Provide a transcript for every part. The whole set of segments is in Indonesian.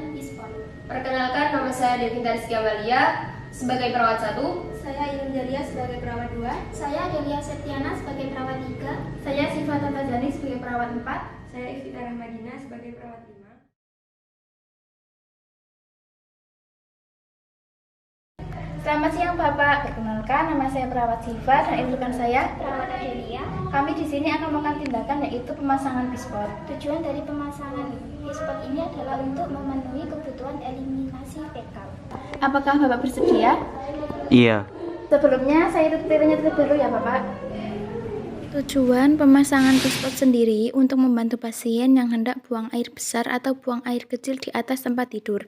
kebutuhan Bisport. Perkenalkan, nama saya Devinta Rizky Amalia sebagai perawat 1. Saya Ilun Jalia sebagai perawat 2. Saya Delia Septiana sebagai perawat 3. Saya Siva Tatazani sebagai perawat 4. Saya Ifita Rahmadina sebagai perawat 5. Selamat siang Bapak, perkenalkan nama saya perawat Siva dan ini rekan saya Perawat Adelia. Kami di sini akan melakukan tindakan yaitu pemasangan Bisport. Tujuan dari pemasangan Bisport ini adalah untuk memenuhi kebutuhan eliminasi fekal. Apakah Bapak bersedia? Iya. Sebelumnya saya tanya terlebih dahulu ya Bapak. Tujuan pemasangan Bisport sendiri untuk membantu pasien yang hendak buang air besar atau buang air kecil di atas tempat tidur.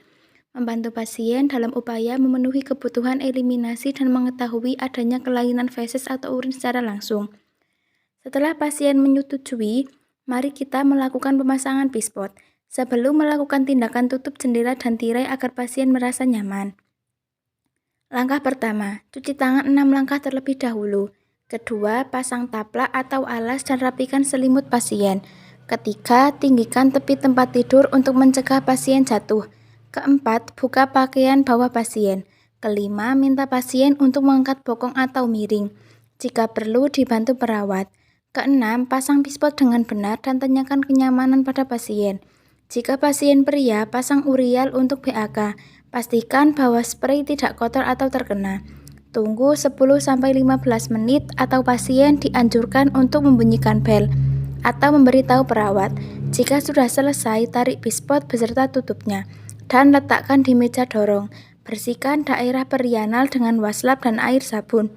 Membantu pasien dalam upaya memenuhi kebutuhan eliminasi dan mengetahui adanya kelainan feses atau urin secara langsung. Setelah pasien menyetujui, mari kita melakukan pemasangan Bisport. Sebelum melakukan tindakan tutup jendela dan tirai agar pasien merasa nyaman. Langkah pertama, cuci tangan 6 langkah terlebih dahulu. Kedua, pasang taplak atau alas dan rapikan selimut pasien. Ketiga, tinggikan tepi tempat tidur untuk mencegah pasien jatuh. Keempat, buka pakaian bawah pasien. Kelima, minta pasien untuk mengangkat bokong atau miring. Jika perlu, dibantu perawat. Keenam, pasang Bisport dengan benar dan tanyakan kenyamanan pada pasien. Jika pasien pria, pasang Urial untuk BAK. Pastikan bahwa spray tidak kotor atau terkena. Tunggu 10-15 menit atau pasien dianjurkan untuk membunyikan bel atau memberitahu perawat. Jika sudah selesai, tarik Bisport beserta tutupnya dan letakkan di meja dorong. Bersihkan daerah perianal dengan waslap dan air sabun.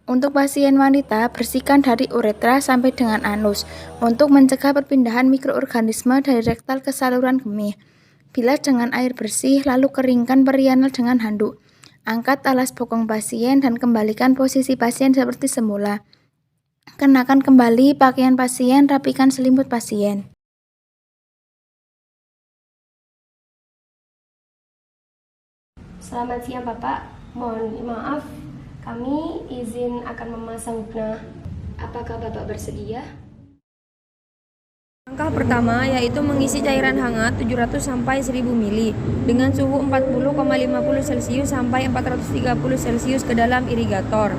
Untuk pasien wanita, bersihkan dari uretra sampai dengan anus untuk mencegah perpindahan mikroorganisme dari rektal ke saluran kemih. Bilas dengan air bersih, lalu keringkan perianal dengan handuk. Angkat alas bokong pasien dan kembalikan posisi pasien seperti semula. Kenakan kembali pakaian pasien, rapikan selimut pasien. Selamat siang Bapak, mohon maaf kami izin akan memasang guna. Apakah Bapak bersedia? Langkah pertama yaitu mengisi cairan hangat 700 sampai 1000 ml dengan suhu 40,50 Celcius sampai 430 Celcius ke dalam irigator.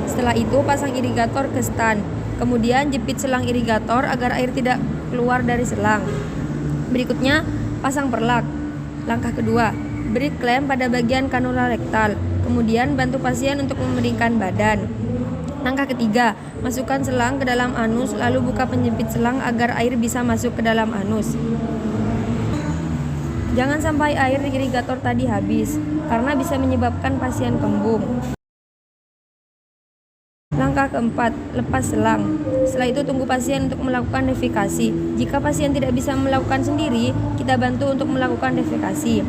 Setelah itu pasang irigator ke stan. Kemudian jepit selang irigator agar air tidak keluar dari selang. Berikutnya pasang perlak. Langkah kedua, beri klem pada bagian kanula rektal. Kemudian bantu pasien untuk memeringkan badan. Langkah ketiga, masukkan selang ke dalam anus lalu buka penjepit selang agar air bisa masuk ke dalam anus. Jangan sampai air di irigator tadi habis karena bisa menyebabkan pasien kembung. Langkah keempat, lepas selang. Setelah itu tunggu pasien untuk melakukan defekasi. Jika pasien tidak bisa melakukan sendiri, kita bantu untuk melakukan defekasi.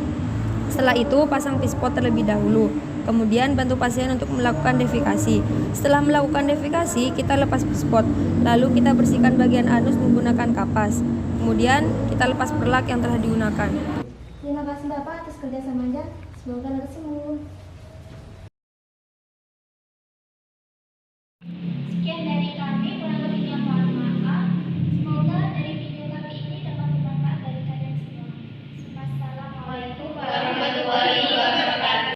Setelah itu pasang Bisport terlebih dahulu. Kemudian bantu pasien untuk melakukan defekasi. Setelah melakukan defekasi, kita lepas Bisport. Lalu kita bersihkan bagian anus menggunakan kapas. Kemudian kita lepas perlak yang telah digunakan. Terima kasih Bapak atas kerjasamanya. Semoga lekas sembuh.